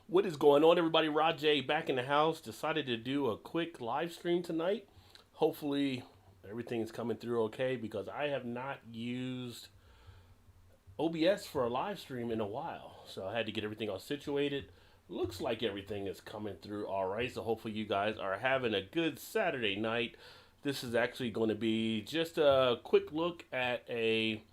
What is going on, everybody? Rajay back in the house. Decided to do a quick live stream tonight. Hopefully, everything's coming through okay because I have not used OBS for a live stream in a while. So I had to get everything all situated. Looks like everything is coming through all right. So hopefully, you guys are having a good Saturday night. This is actually going to be just a quick look at a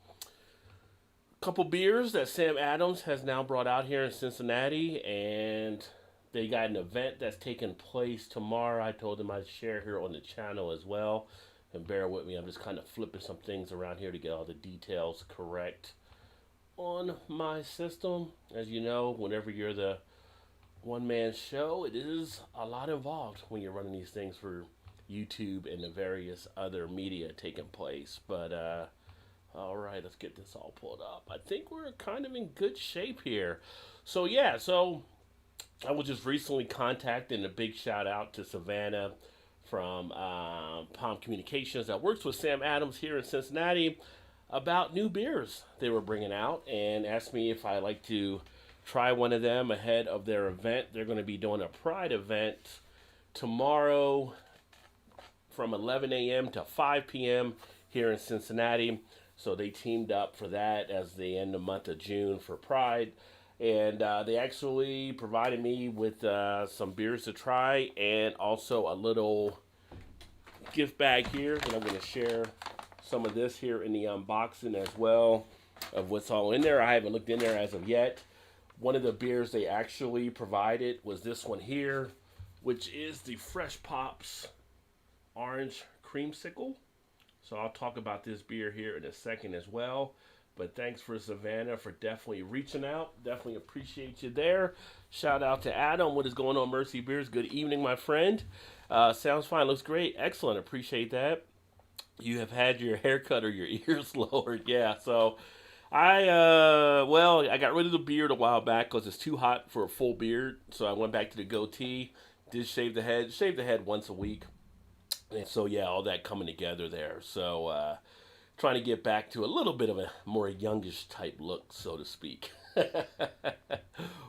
couple beers that Sam Adams has now brought out here in Cincinnati, and they got an event that's taking place tomorrow. I told them I'd share here on the channel as well. And bear with me, I'm just kind of flipping some things around here to get all the details correct on my system. As you know, whenever you're the one man show, it is a lot involved when you're running these things for YouTube and the various other media taking place. But all right, let's get this all pulled up. I think we're kind of in good shape here. So I was just recently contacted, and a big shout out to Savannah from Palm Communications that works with Sam Adams here in Cincinnati about new beers they were bringing out, and asked me if I like to try one of them ahead of their event. They're going to be doing a Pride event tomorrow from 11 a.m. to 5 p.m. here in Cincinnati. So they teamed up for that as they end the month of June for Pride. And they actually provided me with some beers to try and also a little gift bag here. And I'm going to share some of this here in the unboxing as well of what's all in there. I haven't looked in there as of yet. One of the beers they actually provided was this one here, which is the Fresh Pops Orange Creamsicle. So I'll talk about this beer here in a second as well. But thanks for Savannah for definitely reaching out. Definitely appreciate you there. Shout out to Adam. What is going on, Mercy Beers? Good evening, my friend. Sounds fine. Looks great. Excellent. Appreciate that. You have had your haircut or your ears lowered. Yeah. So I got rid of the beard a while back because it's too hot for a full beard. So I went back to the goatee. Did shave the head. Shave the head once a week. And so yeah, all that coming together there. So trying to get back to a little bit of a more youngish type look, so to speak.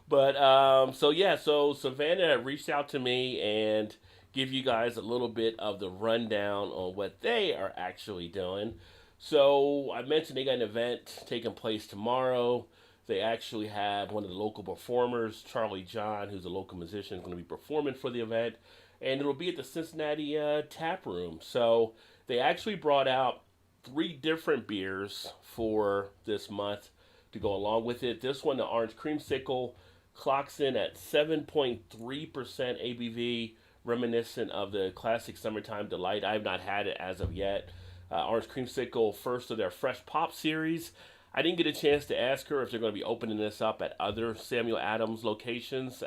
So Savannah reached out to me and give you guys a little bit of the rundown on what they are actually doing. So I mentioned they got an event taking place tomorrow. They actually have one of the local performers, Charlie John, who's a local musician, is going to be performing for the event, and it'll be at the Cincinnati Tap Room. So they actually brought out three different beers for this month to go along with it. This one, the Orange Creamsicle, clocks in at 7.3% ABV, reminiscent of the classic Summertime Delight. I have not had it as of yet. Orange Creamsicle, first of their Fresh Pop series. I didn't get a chance to ask her if they're going to be opening this up at other Samuel Adams locations.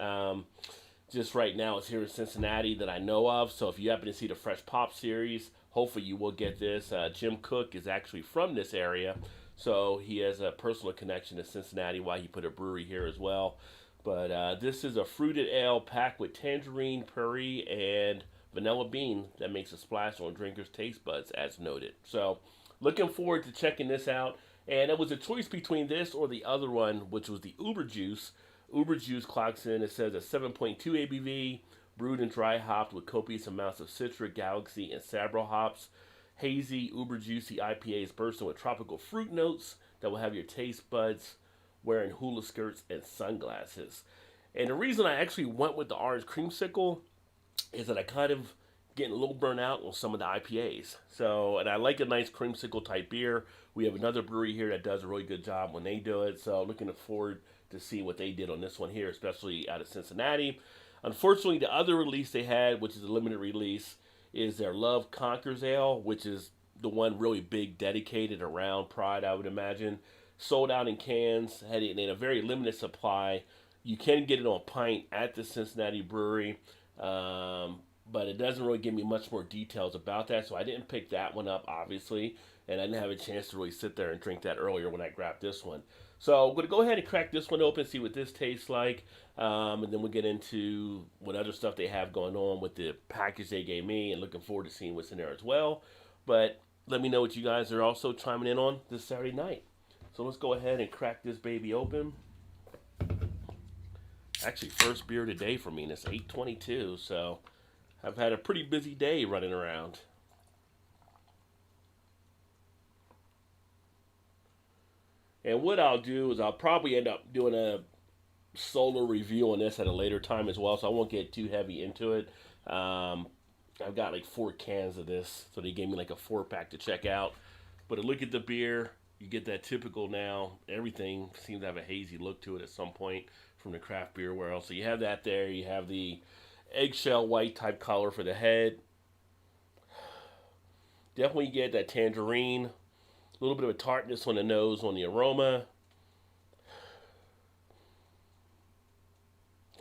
Just right now, it's here in Cincinnati that I know of. So if you happen to see the Fresh Pop series, hopefully you will get this. Jim Cook is actually from this area, so he has a personal connection to Cincinnati, why he put a brewery here as well. But this is a fruited ale packed with tangerine, puree, and vanilla bean that makes a splash on drinkers' taste buds, as noted. So looking forward to checking this out. And it was a choice between this or the other one, which was the Uber Juice. Uber Juice clocks in, it says a 7.2 ABV, brewed and dry hopped with copious amounts of Citra, Galaxy, and Sabro hops. Hazy, uber juicy IPAs bursting with tropical fruit notes that will have your taste buds wearing hula skirts and sunglasses. And the reason I actually went with the Orange Creamsicle is that I kind of getting a little burnt out on some of the IPAs. So, and I like a nice creamsicle type beer. We have another brewery here that does a really good job when they do it. So, looking forward to see what they did on this one here, especially out of Cincinnati. Unfortunately, the other release they had, which is a limited release, is their Love Conquers Ale, which is the one really big dedicated around Pride, I would imagine. Sold out in cans, had it in a very limited supply. You can get it on pint at the Cincinnati brewery. But it doesn't really give me much more details about that, so I didn't pick that one up, obviously, and I didn't have a chance to really sit there and drink that earlier when I grabbed this one. So I'm going to go ahead and crack this one open, see what this tastes like, and then we'll get into what other stuff they have going on with the package they gave me, and looking forward to seeing what's in there as well. But let me know what you guys are also chiming in on this Saturday night. So let's go ahead and crack this baby open. Actually, first beer today for me, and it's 8:22. So I've had a pretty busy day running around. And what I'll do is I'll probably end up doing a solo review on this at a later time as well, so I won't get too heavy into it. Um, I've got like 4 cans of this, so they gave me like a 4 pack to check out. But to look at the beer, you get that typical now. Everything seems to have a hazy look to it at some point from the craft beer world. So you have that there. You have the eggshell white type color for the head. Definitely get that tangerine. A little bit of a tartness on the nose on the aroma.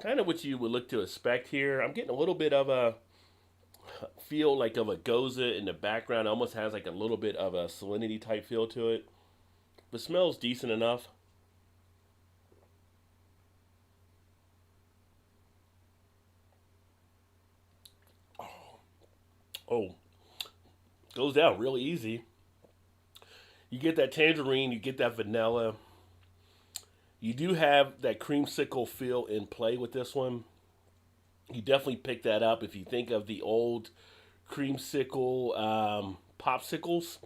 Kind of what you would look to expect here. I'm getting a little bit of a feel like of a goza in the background. It almost has like a little bit of a salinity type feel to it. The smells decent enough. Oh, goes down really easy. You get that tangerine, you get that vanilla. You do have that creamsicle feel in play with this one. You definitely pick that up if you think of the old creamsicle popsicles.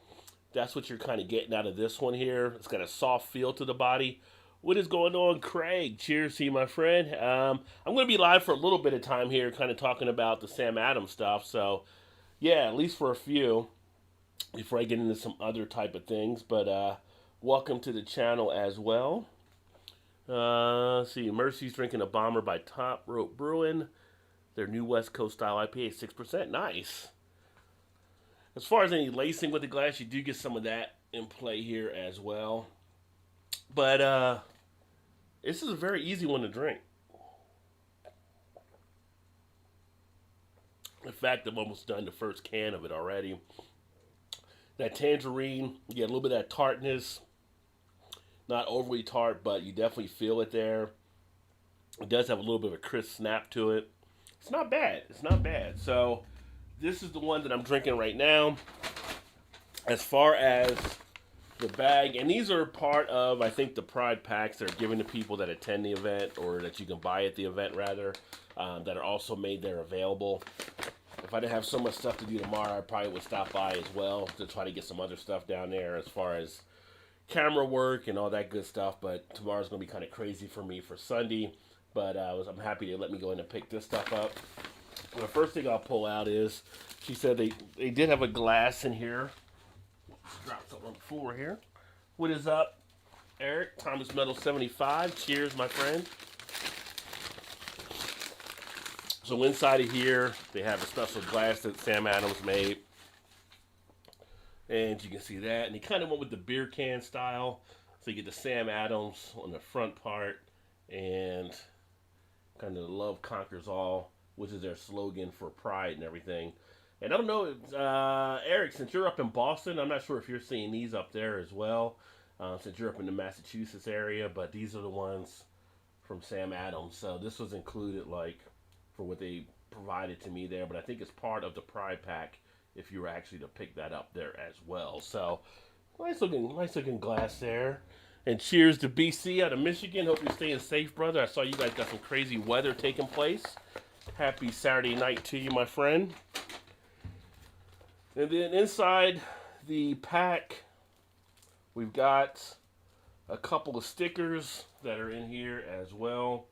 That's what you're kind of getting out of this one here. It's got a soft feel to the body. What is going on, Craig? Cheers to you, my friend. I'm going to be live for a little bit of time here, kind of talking about the Sam Adams stuff. So, yeah, at least for a few before I get into some other type of things. But welcome to the channel as well. Let's see, Mercy's drinking a Bomber by Top Rope Brewing. Their new West Coast style IPA, 6%. Nice. As far as any lacing with the glass, you do get some of that in play here as well. But this is a very easy one to drink. In fact, I'm almost done the first can of it already. That tangerine, you get a little bit of that tartness. Not overly tart, but you definitely feel it there. It does have a little bit of a crisp snap to it. It's not bad. It's not bad. So this is the one that I'm drinking right now. As far as the bag, and these are part of, I think, the Pride packs that are given to people that attend the event, or that you can buy at the event, rather, that are also made there available. If I didn't have so much stuff to do tomorrow, I probably would stop by as well to try to get some other stuff down there as far as camera work and all that good stuff. But tomorrow's going to be kind of crazy for me for Sunday. But I'm happy to let me go in and pick this stuff up. The first thing I'll pull out is, she said they did have a glass in here. Drop something on the floor here. What is up, Eric? Thomas Metal 75. Cheers, my friend. So inside of here, they have a special glass that Sam Adams made. And you can see that. And they kind of went with the beer can style. So you get the Sam Adams on the front part. And kind of love conquers all, which is their slogan for Pride and everything. And I don't know, Eric, since you're up in Boston, I'm not sure if you're seeing these up there as well, since you're up in the Massachusetts area, but these are the ones from Sam Adams. So this was included, like, for what they provided to me there, but I think it's part of the Pride pack if you were actually to pick that up there as well. So nice looking glass there. And cheers to BC out of Michigan. Hope you're staying safe, brother. I saw you guys got some crazy weather taking place. Happy Saturday night to you, my friend. And then inside the pack, we've got a couple of stickers that are in here as well.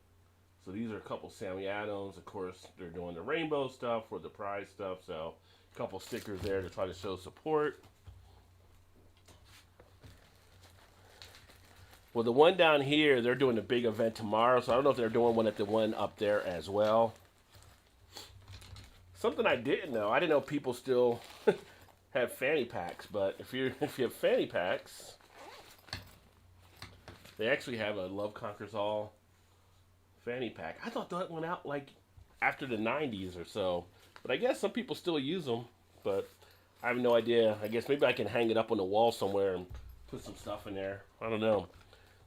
So these are a couple Sammy Adams. Of course, they're doing the rainbow stuff or the Pride stuff. So a couple stickers there to try to show support. Well, the one down here, they're doing a big event tomorrow. So I don't know if they're doing one at the one up there as well. Something I didn't know. I didn't know people still have fanny packs, but if you have fanny packs, they actually have a Love Conquers All fanny pack. I thought that went out like after the 90s or so, but I guess some people still use them. But I have no idea. I guess maybe I can hang it up on the wall somewhere and put some stuff in there. I don't know.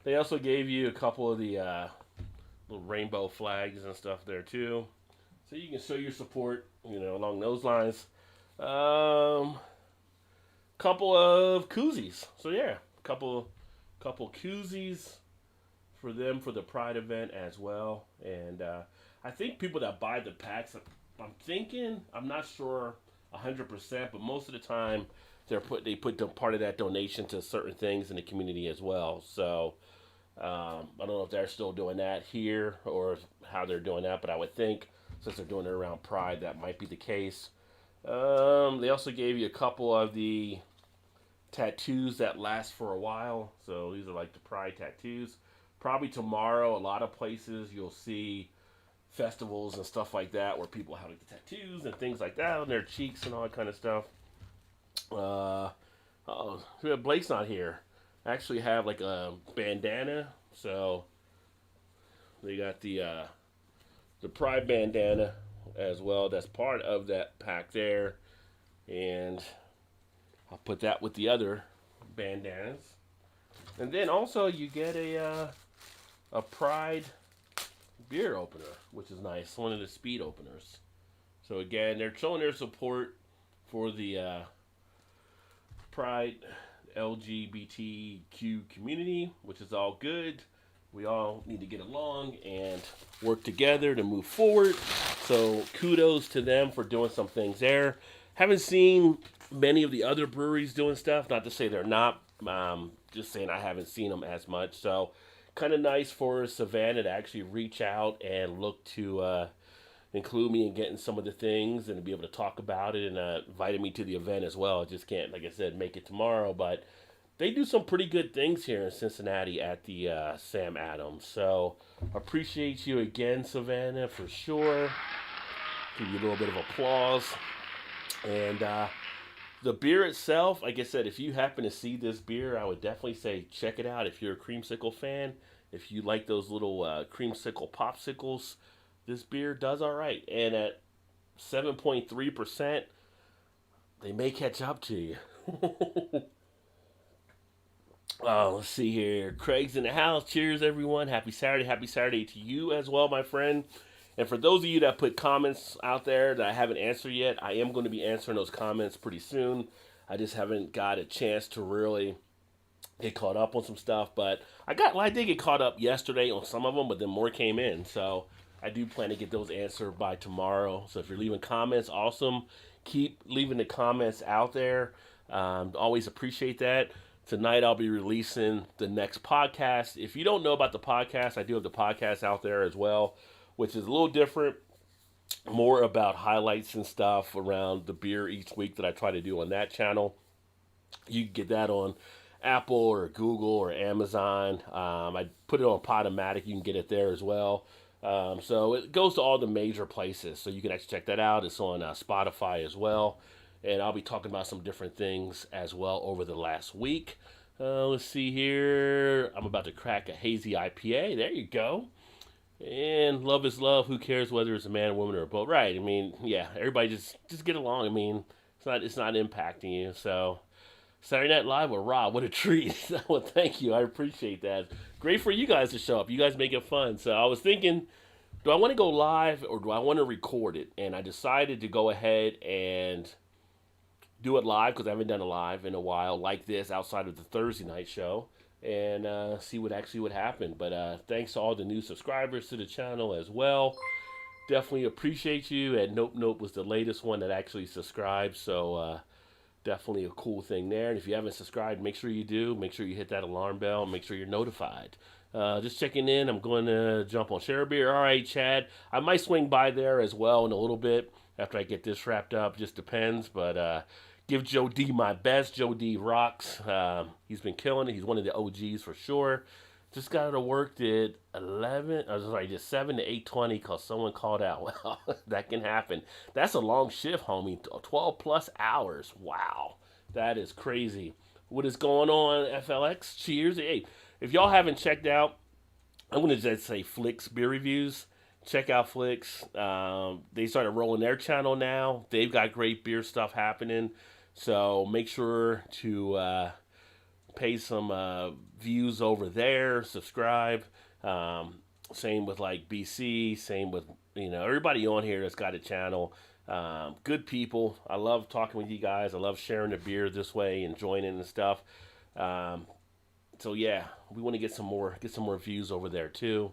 They also gave you a couple of the little rainbow flags and stuff there too. So you can show your support, along those lines. Couple of koozies. So yeah, couple koozies for them for the Pride event as well. And I think people that buy the packs, I'm not sure 100%, but most of the time they put the part of that donation to certain things in the community as well. So I don't know if they're still doing that here or how they're doing that, but I would think since they're doing it around Pride, that might be the case. They also gave you a couple of the tattoos that last for a while. So these are like the Pride tattoos. Probably tomorrow, a lot of places you'll see festivals and stuff like that where people have like the tattoos and things like that on their cheeks and all that kind of stuff. Oh, Blake's not here. I actually have like a bandana, so they got the Pride bandana as well. That's part of that pack there, and I'll put that with the other bandanas. And then also you get a Pride beer opener, which is nice. One of the speed openers. So again, they're showing their support for the Pride LGBTQ community, which is all good. We all need to get along and work together to move forward. So kudos to them for doing some things there. Haven't seen many of the other breweries doing stuff. Not to say they're not. Just saying I haven't seen them as much. So kind of nice for Savannah to actually reach out and look to include me in getting some of the things and to be able to talk about it, and invited me to the event as well. I just can't, like I said, make it tomorrow, but they do some pretty good things here in Cincinnati at the Sam Adams. So appreciate you again, Savannah, for sure. Give you a little bit of applause. And the beer itself, like I said, if you happen to see this beer, I would definitely say check it out if you're a creamsicle fan. If you like those little creamsicle popsicles, this beer does all right. And at 7.3%, they may catch up to you. Let's see here. Craig's in the house. Cheers, everyone. Happy Saturday. Happy Saturday to you as well, my friend. And for those of you that put comments out there that I haven't answered yet, I am going to be answering those comments pretty soon. I just haven't got a chance to really get caught up on some stuff. But I did get caught up yesterday on some of them, but then more came in. So I do plan to get those answered by tomorrow. So if you're leaving comments, awesome. Keep leaving the comments out there. Always appreciate that. Tonight I'll be releasing the next podcast. If you don't know about the podcast, I do have the podcast out there as well, which is a little different, more about highlights and stuff around the beer each week that I try to do on that channel. You can get that on Apple or Google or Amazon. I put it on Podomatic. You can get it there as well. So it goes to all the major places. So you can actually check that out. It's on Spotify as well. And I'll be talking about some different things as well over the last week. Let's see here. I'm about to crack a hazy IPA. There you go. And love is love. Who cares whether it's a man, woman, or both? Right. I mean, yeah. Everybody just get along. I mean, it's not impacting you. So Saturday Night Live with Rob. What a treat. Well, thank you. I appreciate that. Great for you guys to show up. You guys make it fun. So I was thinking, do I want to go live or do I want to record it? And I decided to go ahead and do it live because I haven't done a live in a while like this outside of the Thursday night show, and see what actually would happen. But thanks to all the new subscribers to the channel as well. Definitely appreciate you. And Nope was the latest one that actually subscribed, so definitely a cool thing there. And if you haven't subscribed, make sure you do. Make sure you hit that alarm bell. Make sure you're notified. Just checking in. I'm going to jump on Share Beer. All right, Chad. I might swing by there as well in a little bit after I get this wrapped up. Just depends, but give Joe D my best. Joe D rocks. He's been killing it. He's one of the OGs for sure. Just got out of work, did 7 to 8:20 because someone called out. Well, that can happen. That's a long shift, homie. 12 plus hours. Wow. That is crazy. What is going on, FLX? Cheers. Hey, if y'all haven't checked out, I'm going to just say Flicks Beer Reviews. Check out Flicks. They started rolling their channel now. They've got great beer stuff happening. So make sure to pay some views over there. Subscribe. Same with like BC. Same with, everybody on here that's got a channel. Good people. I love talking with you guys. I love sharing the beer this way, enjoying it and stuff. So yeah, we want to get some more views over there too.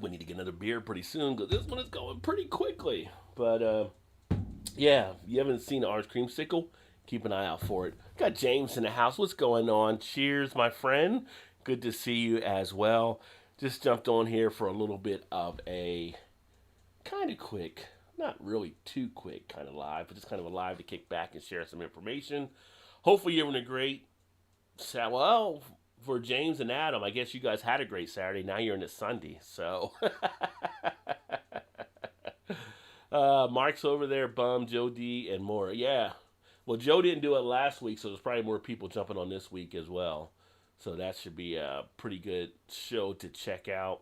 We need to get another beer pretty soon because this one is going pretty quickly. But yeah, if you haven't seen Orange Creamsicle, keep an eye out for it. Got James in the house. What's going on? Cheers, my friend. Good to see you as well. Just jumped on here for a little bit of a kind of quick, not really too quick kind of live, but just kind of a live to kick back and share some information. Hopefully you're having a great well, for James and Adam, I guess you guys had a great Saturday. Now you're in a Sunday, so Mark's over there, Bum, Joe D, and more. Yeah, well, Joe didn't do it last week, so there's probably more people jumping on this week as well. So that should be a pretty good show to check out.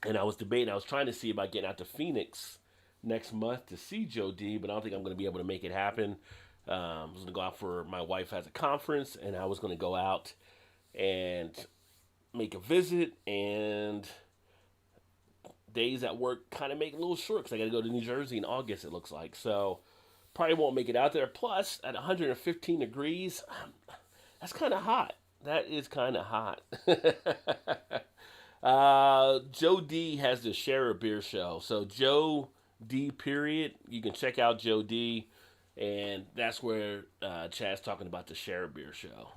And I was debating, I was trying to see about getting out to Phoenix next month to see Joe D, but I don't think I'm going to be able to make it happen. I was going to go out for my wife has a conference, and I was going to go out and make a visit. And days at work kind of make it a little short because I got to go to New Jersey in August, it looks like. So probably won't make it out there. Plus, at 115 degrees, that's kind of hot. That is kind of hot. Joe D has the Share a Beer show. So Joe D period. You can check out Joe D, and that's where Chad's talking about the Share a Beer show.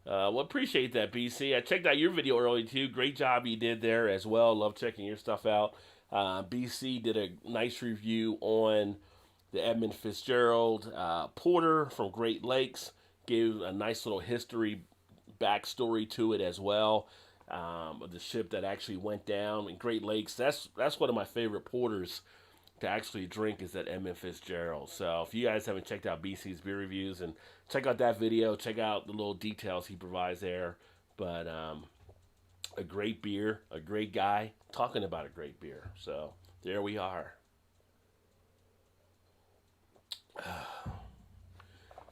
Well, appreciate that, BC. I checked out your video earlier too. Great job you did there as well. Love checking your stuff out. BC did a nice review on the Edmund Fitzgerald Porter from Great Lakes. Gave a nice little history backstory to it as well. Of the ship that actually went down in Great Lakes. That's one of my favorite porters to actually drink is that Edmund Fitzgerald. So if you guys haven't checked out BC's beer reviews, and check out that video, check out the little details he provides there. But a great beer, a great guy talking about a great beer. So there we are.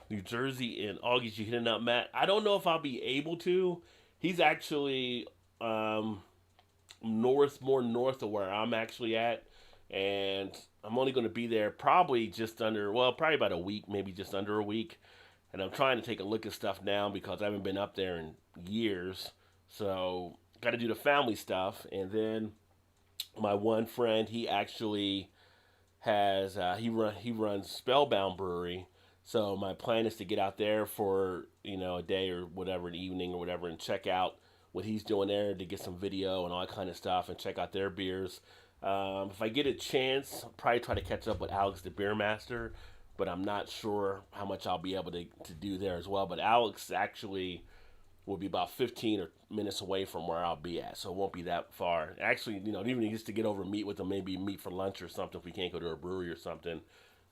New Jersey in August, you hitting up Matt. I don't know if I'll be able to. He's actually more north of where I'm actually at, and I'm only going to be there probably probably about a week, maybe just under a week. And I'm trying to take a look at stuff now because I haven't been up there in years. So got to do the family stuff, and then my one friend, he actually has he runs Spellbound Brewery. So my plan is to get out there for a day or whatever, an evening or whatever, and check out what he's doing there to get some video and all that kind of stuff, and check out their beers. If I get a chance, I'll probably try to catch up with Alex the Beer Master, but I'm not sure how much I'll be able to do there as well. But Alex actually will be about 15 minutes away from where I'll be at, so it won't be that far. Actually, even just to get over and meet with him, maybe meet for lunch or something if we can't go to a brewery or something,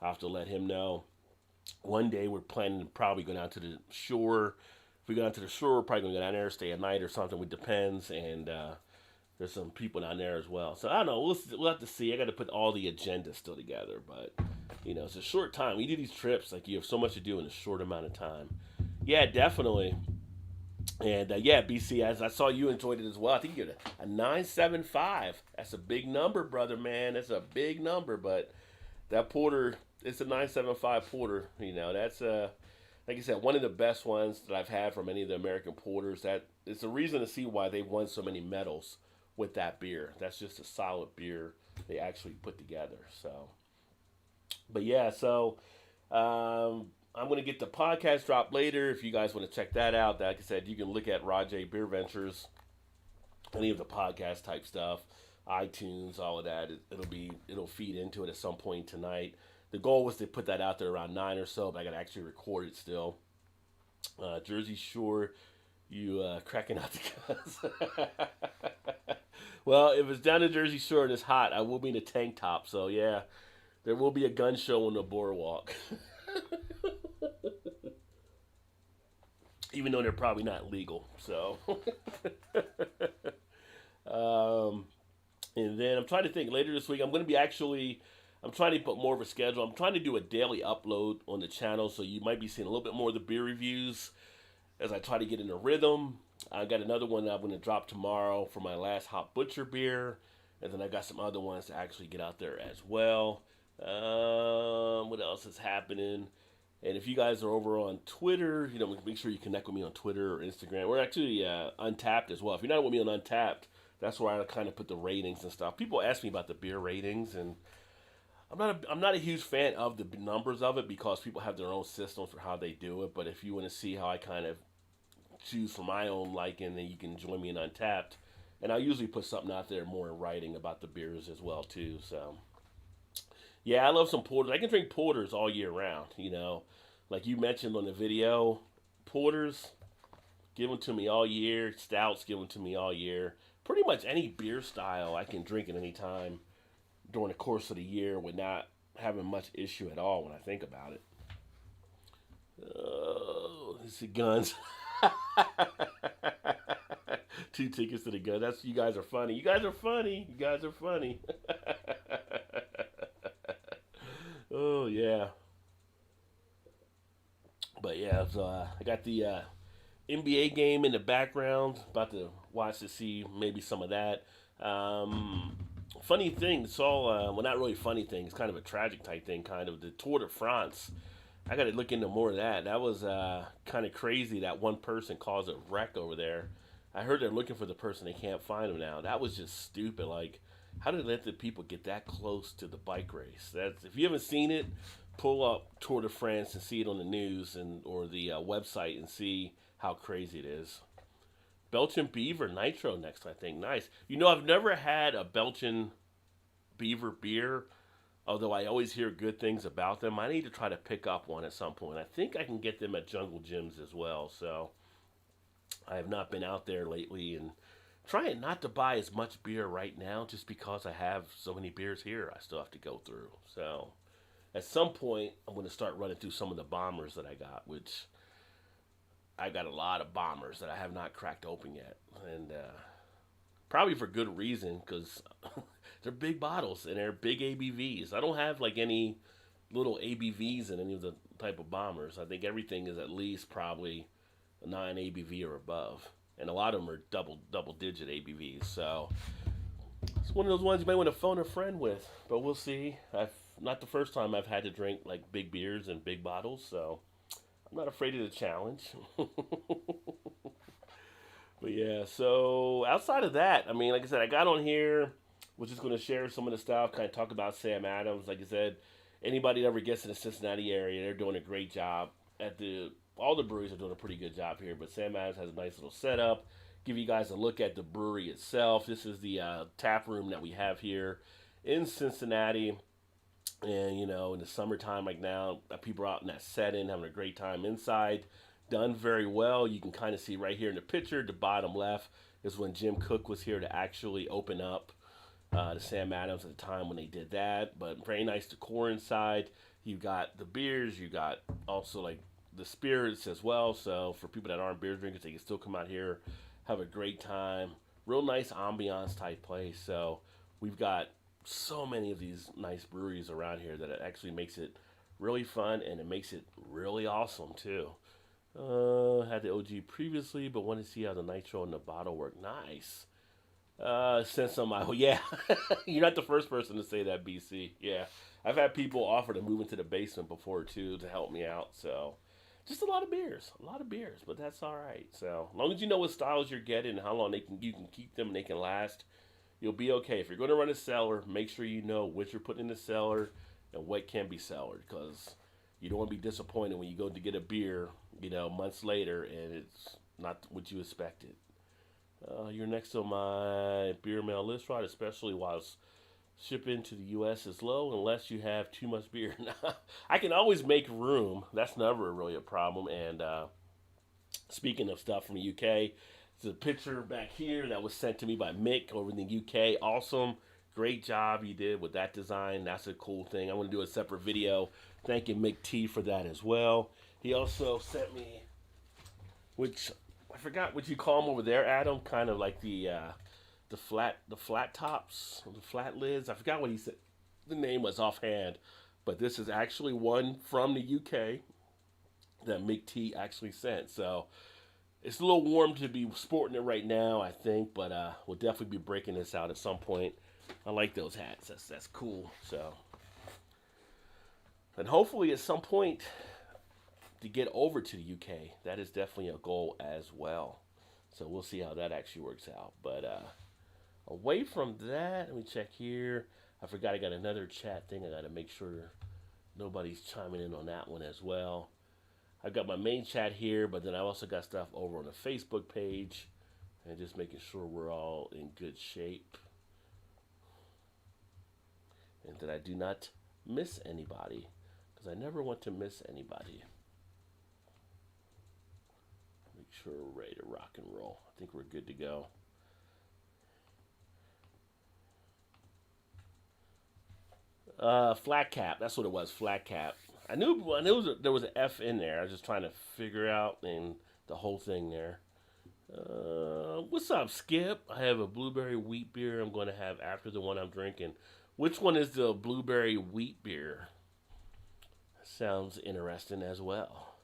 I'll have to let him know. One day we're planning to probably go down to the shore. If we go down to the shore, we're probably going to go down there, stay a night or something. It depends, and there's some people down there as well. So I don't know. We'll have to see. I got to put all the agendas still together, but it's a short time. We do these trips like you have so much to do in a short amount of time. Yeah, definitely. And yeah, BC, as I saw you enjoyed it as well. I think you get a 975. That's a big number, brother, man. That's a big number, but that porter. It's a 975 porter. That's like I said, one of the best ones that I've had from any of the American porters. That it's a reason to see why they've won so many medals with that beer. That's just a solid beer they actually put together. So, but yeah, so I'm gonna get the podcast dropped later. If you guys want to check that out, like I said, you can look at Rajay BeerVentures, any of the podcast type stuff, iTunes, all of that. It'll feed into it at some point tonight. The goal was to put that out there around 9 or so, but I got to actually record it still. Jersey Shore, you cracking out the guns. Well, if it's down to Jersey Shore and it's hot, I will be in a tank top. So, yeah, there will be a gun show on the boardwalk. Even though they're probably not legal. So, and then I'm trying to think later this week, I'm trying to put more of a schedule. I'm trying to do a daily upload on the channel, so you might be seeing a little bit more of the beer reviews as I try to get in a rhythm. I got another one that I'm going to drop tomorrow for my last Hop Butcher beer, and then I got some other ones to actually get out there as well. What else is happening? And if you guys are over on Twitter, make sure you connect with me on Twitter or Instagram. We're actually Untapped as well. If you're not with me on Untapped, that's where I kind of put the ratings and stuff. People ask me about the beer ratings, and I'm not a huge fan of the numbers of it because people have their own systems for how they do it. But if you want to see how I kind of choose for my own liking, then you can join me in Untapped. And I usually put something out there more in writing about the beers as well too. So yeah, I love some porters. I can drink porters all year round. Like you mentioned on the video, porters give them to me all year. Stouts give them to me all year. Pretty much any beer style I can drink at any time during the course of the year with not having much issue at all when I think about it. Oh, it's the guns. Two tickets to the gun. That's you guys are funny. You guys are funny. You guys are funny. Oh yeah. But yeah, so I got the NBA game in the background. About to watch to see maybe some of that. Funny thing, it's all well, not really funny thing. It's kind of a tragic type thing. Kind of the Tour de France. I got to look into more of that. That was kind of crazy. That one person caused a wreck over there. I heard they're looking for the person. They can't find him now. That was just stupid. Like, how did they let the people get that close to the bike race? That's if you haven't seen it, pull up Tour de France and see it on the news or the website and see how crazy it is. Belgian Beaver Nitro next, I think. Nice. I've never had a Belgian Beaver beer, although I always hear good things about them. I need to try to pick up one at some point. I think I can get them at Jungle Gyms as well. So I have not been out there lately and trying not to buy as much beer right now just because I have so many beers here I still have to go through. So at some point, I'm going to start running through some of the bombers that I got, which I got a lot of bombers that I have not cracked open yet. And probably for good reason because they're big bottles and they're big ABVs. I don't have like any little ABVs in any of the type of bombers. I think everything is at least probably a 9 ABV or above. And a lot of them are double digit ABVs. So it's one of those ones you might want to phone a friend with. But we'll see. I've not the first time I've had to drink like big beers and big bottles, so I'm not afraid of the challenge. But yeah, so outside of that, I mean, like I said, I got on here, was just going to share some of the stuff, kind of talk about Sam Adams. Like I said, anybody that ever gets in the Cincinnati area, they're doing a great job. All the breweries are doing a pretty good job here, but Sam Adams has a nice little setup. Give you guys a look at the brewery itself. This is the tap room that we have here in Cincinnati. And, in the summertime, like now, people are out in that setting, having a great time inside. Done very well. You can kind of see right here in the picture, the bottom left is when Jim Cook was here to actually open up the Sam Adams at the time when they did that. But very nice decor inside. You got the beers. You got also like the spirits as well. So for people that aren't beer drinkers, they can still come out here, have a great time. Real nice ambiance type place. So we've got so many of these nice breweries around here that it actually makes it really fun and it makes it really awesome too. Had the OG previously, but wanted to see how the nitro and the bottle work. Nice. Sent some my yeah. You're not the first person to say that, BC. Yeah, I've had people offer to move into the basement before too to help me out. So just a lot of beers, but that's all right. So as long as you know what styles you're getting and how long you can keep them and they can last, you'll be okay. If you're going to run a cellar, make sure you know what you're putting in the cellar and what can be cellared, because you don't want to be disappointed when you go to get a beer, months later and it's not what you expected. You're next on my beer mail list, right? Especially while shipping to the U.S. is low, unless you have too much beer. I can always make room. That's never really a problem. And speaking of stuff from the UK, there's a picture back here that was sent to me by Mick over in the UK. Awesome. Great job you did with that design. That's a cool thing. I want to do a separate video thanking Mick T for that as well. He also sent me, which I forgot what you call them over there, Adam. Kind of like the flat tops, the flat lids. I forgot what he said. The name was offhand, but this is actually one from the UK that Mick T actually sent. So it's a little warm to be sporting it right now, I think, but we'll definitely be breaking this out at some point. I like those hats. That's cool. So, and hopefully at some point to get over to the UK. That is definitely a goal as well. So we'll see how that actually works out. But away from that, let me check here. I forgot I got another chat thing. I got to make sure nobody's chiming in on that one as well. I've got my main chat here, but then I also got stuff over on the Facebook page and just making sure we're all in good shape and that I do not miss anybody because I never want to miss anybody. Make sure we're ready to rock and roll. I think we're good to go. Flat cap. That's what it was. Flat cap. I knew there was an F in there. I was just trying to figure out and the whole thing there. What's up, Skip? I have a blueberry wheat beer I'm going to have after the one I'm drinking. Which one is the blueberry wheat beer? Sounds interesting as well.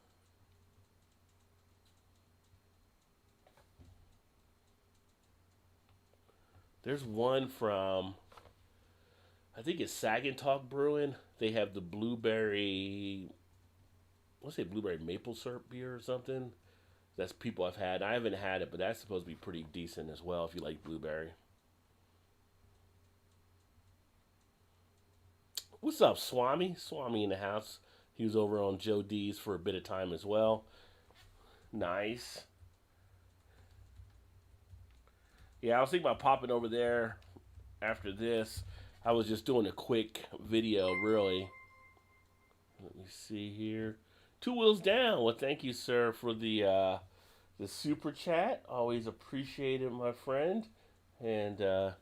There's one from, I think it's Saginaw Brewing. They have the blueberry, let's say blueberry maple syrup beer or something. That's people I've had. I haven't had it, but that's supposed to be pretty decent as well if you like blueberry. What's up, Swami? Swami in the house. He was over on Joe D's for a bit of time as well. Nice. Yeah, I was thinking about popping over there after this. I was just doing a quick video, really. Let me see here. Two wheels down. Well, thank you, sir, for the super chat. Always appreciate it, my friend. And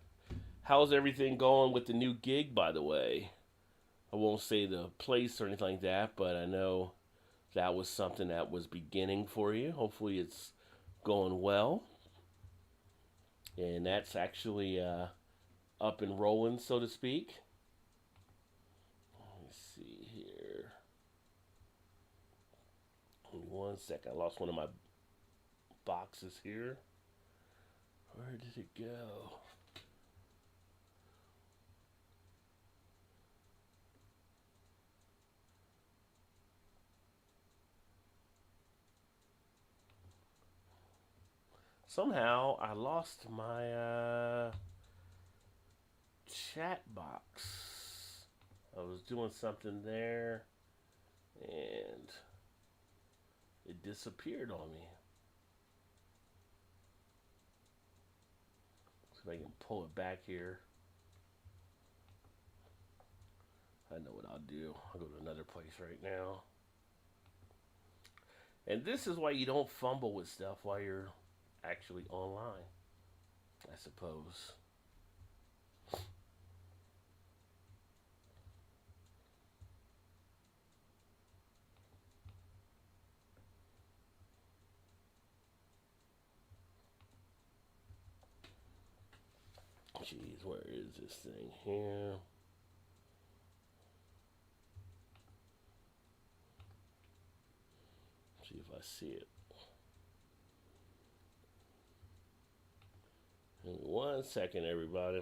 how's everything going with the new gig, by the way? I won't say the place or anything like that, but I know that was something that was beginning for you. Hopefully, it's going well. And that's actually up and rolling, so to speak. Let me see here. Give me 1 second. I lost one of my boxes here. Where did it go? Somehow I lost my chat box. I was doing something there and it disappeared on me. See if I can pull it back here. I know what I'll do. I'll go to another place right now. And this is why you don't fumble with stuff while you're actually online, I suppose. Jeez, where is this thing here? See if I see it. In 1 second, everybody.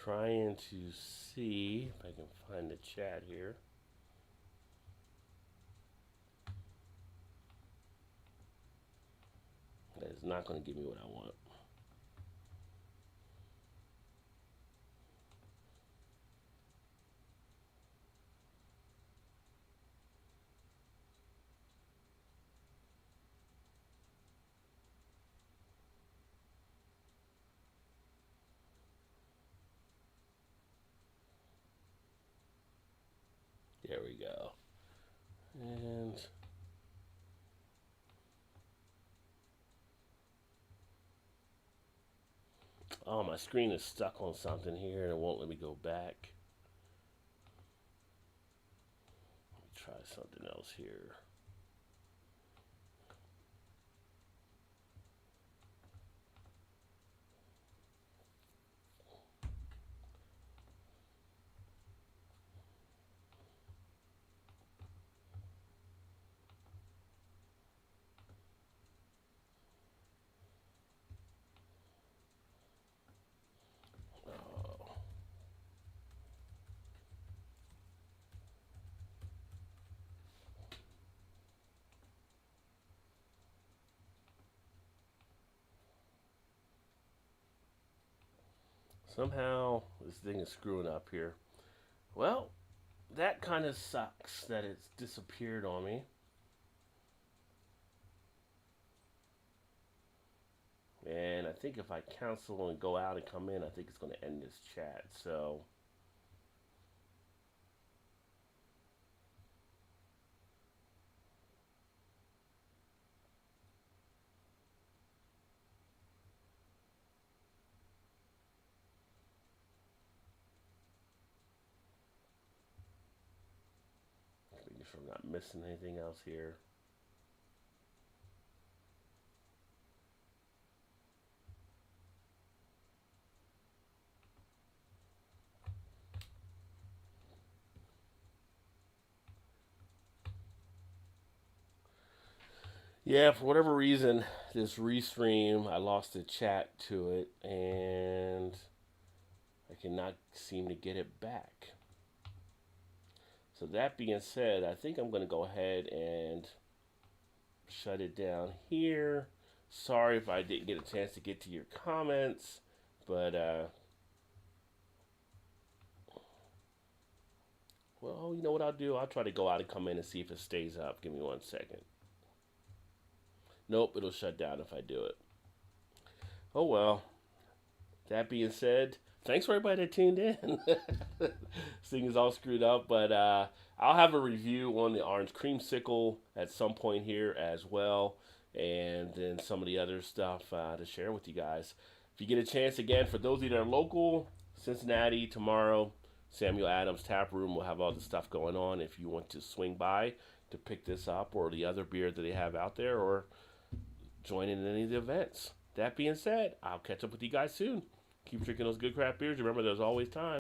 Trying to see if I can find the chat here. That is not going to give me what I want. There we go. And oh, my screen is stuck on something here and it won't let me go back. Let me try something else here. Somehow this thing is screwing up here. Well, that kind of sucks that it's disappeared on me. And I think if I cancel and go out and come in, I think it's going to end this chat. So, making sure I'm not missing anything else here. Yeah, for whatever reason, this restream, I lost the chat to it, and I cannot seem to get it back. So that being said, I think I'm going to go ahead and shut it down here. Sorry if I didn't get a chance to get to your comments, but well, you know what I'll do? I'll try to go out and come in and see if it stays up. Give me 1 second. Nope, it'll shut down if I do it. Oh well. That being said, thanks for everybody that tuned in. This thing is all screwed up, but I'll have a review on the orange creamsicle at some point here as well, and then some of the other stuff to share with you guys. If you get a chance, again, for those of you that are local, Cincinnati tomorrow, Samuel Adams Tap Room will have all the stuff going on. If you want to swing by to pick this up or the other beer that they have out there, or join in any of the events. That being said, I'll catch up with you guys soon. Keep drinking those good craft beers. Remember, there's always time.